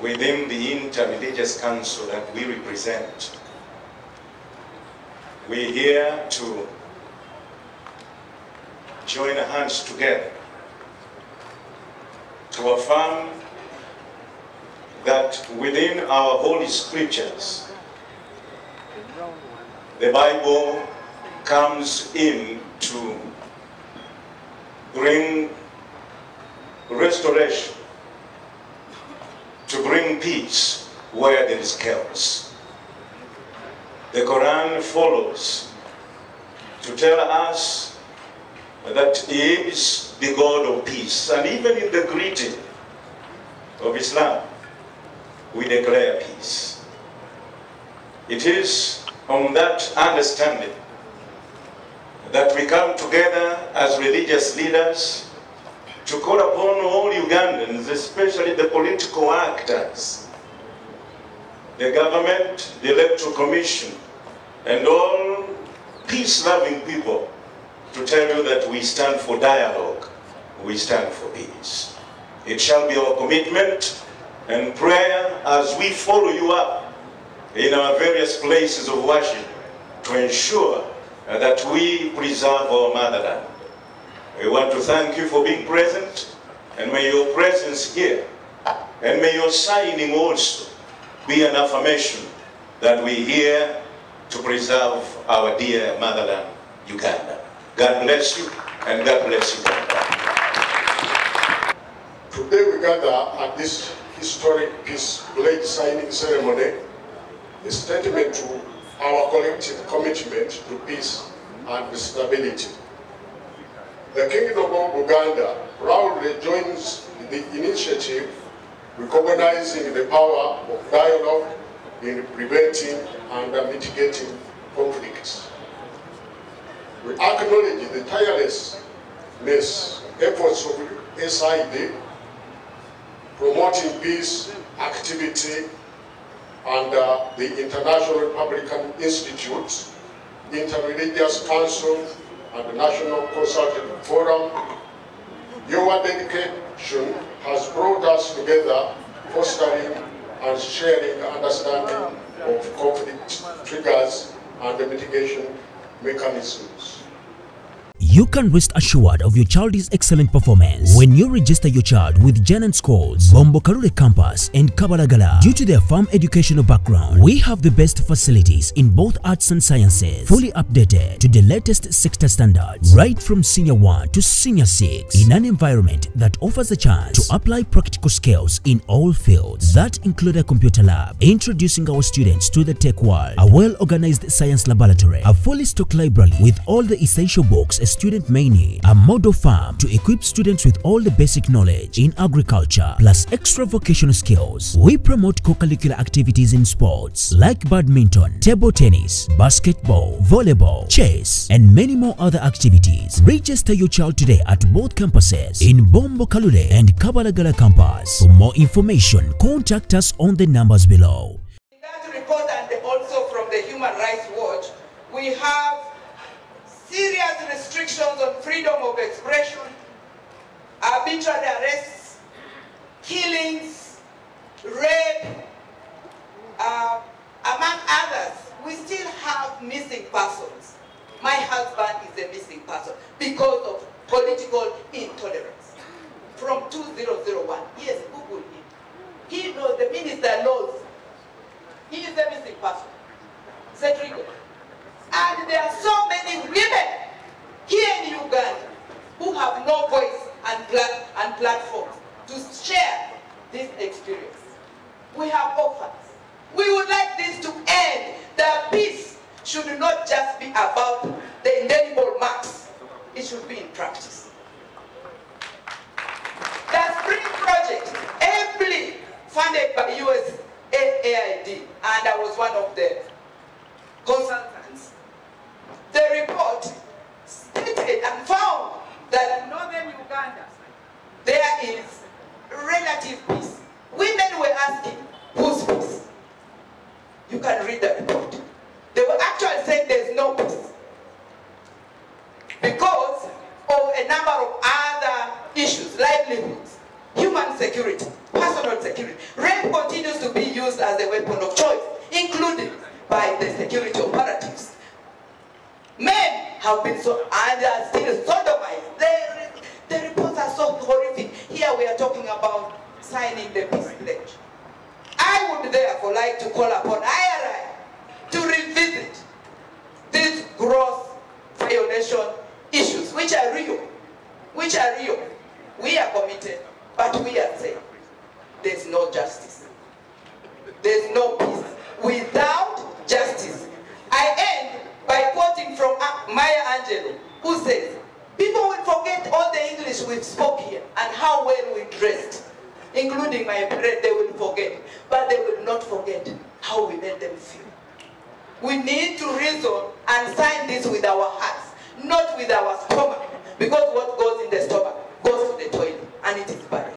within the Inter-Religious Council that we represent. We're here to join hands together to affirm that within our holy scriptures, the Bible comes in to bring restoration, to bring peace where there is chaos. The Quran follows to tell us that He is the God of peace. And even in the greeting of Islam, we declare peace. It is on that understanding that we come together as religious leaders to call upon all Ugandans, especially the political actors, the government, the Electoral Commission, and all peace-loving people, to tell you that we stand for dialogue, we stand for peace. It shall be our commitment and prayer as we follow you up in our various places of worship to ensure that we preserve our motherland. We want to thank you for being present, and may your presence here and may your signing also be an affirmation that we're here to preserve our dear motherland, Uganda. God bless you, and God bless you. Today we gather at this historic peace pledge signing ceremony, a statement to our collective commitment to peace and stability. The Kingdom of Uganda proudly joins the initiative recognizing the power of dialogue in preventing and mitigating conflicts. We acknowledge the tirelessness efforts of SID promoting peace activity under the International Republican Institute, Inter-Religious Council, and the National Consultative Forum. Your dedication has brought us together, fostering and sharing understanding of conflict triggers and the mitigation mechanisms. You can rest assured of your child's excellent performance when you register your child with Janan Schools, Bombokarule Campus, and Kabalagala. Due to their firm educational background, we have the best facilities in both arts and sciences, fully updated to the latest sector standards, right from Senior 1 to Senior 6, in an environment that offers a chance to apply practical skills in all fields. That include a computer lab, introducing our students to the tech world, a well-organized science laboratory, a fully stocked library with all the essential books a student may need, a model farm to equip students with all the basic knowledge in agriculture, plus extra vocational skills. We promote co-curricular activities in sports like badminton, table tennis, basketball, volleyball, chess, and many more other activities. Register your child today at both campuses in Bombo Kalule and Kabalagala campus. For more information, contact us on the numbers below. In that report, and also from the Human Rights Watch, we have serious restrictions on freedom of expression, arbitrary arrests, killings, rape, among others. We still have missing persons. My husband is a missing person because of political intolerance. From 2001, yes, Google him. He knows, the minister knows. He is a missing person. Cedric. And there are so many women here in Uganda who have no voice and platforms to share this experience. We have orphans. We would like this to end. The peace should not just be about the indelible marks. It should be in practice. The Spring Project, heavily funded by USAID, and I was one of the consultants. The report stated and found that in northern Uganda, there is relative peace. Women were asking, whose peace? You can read the report. They were actually saying there's no peace because of a number of other issues, livelihoods, human security, personal security. Rape continues used as a weapon of choice, including by the security operatives. Men have been so, and are still sodomized. The reports are so horrific. Here we are talking about signing the peace pledge. I would therefore like to call upon IRI to revisit these gross violation issues, which are real. We are committed, but we are saying there's no justice. There's no peace without justice. I end by quoting from Maya Angelou, who says, people will forget all the English we spoke here and how well we dressed, including my bread, they will forget. But they will not forget how we made them feel. We need to reason and sign this with our hearts, not with our stomach, because what goes in the stomach goes to the toilet, and it is bad.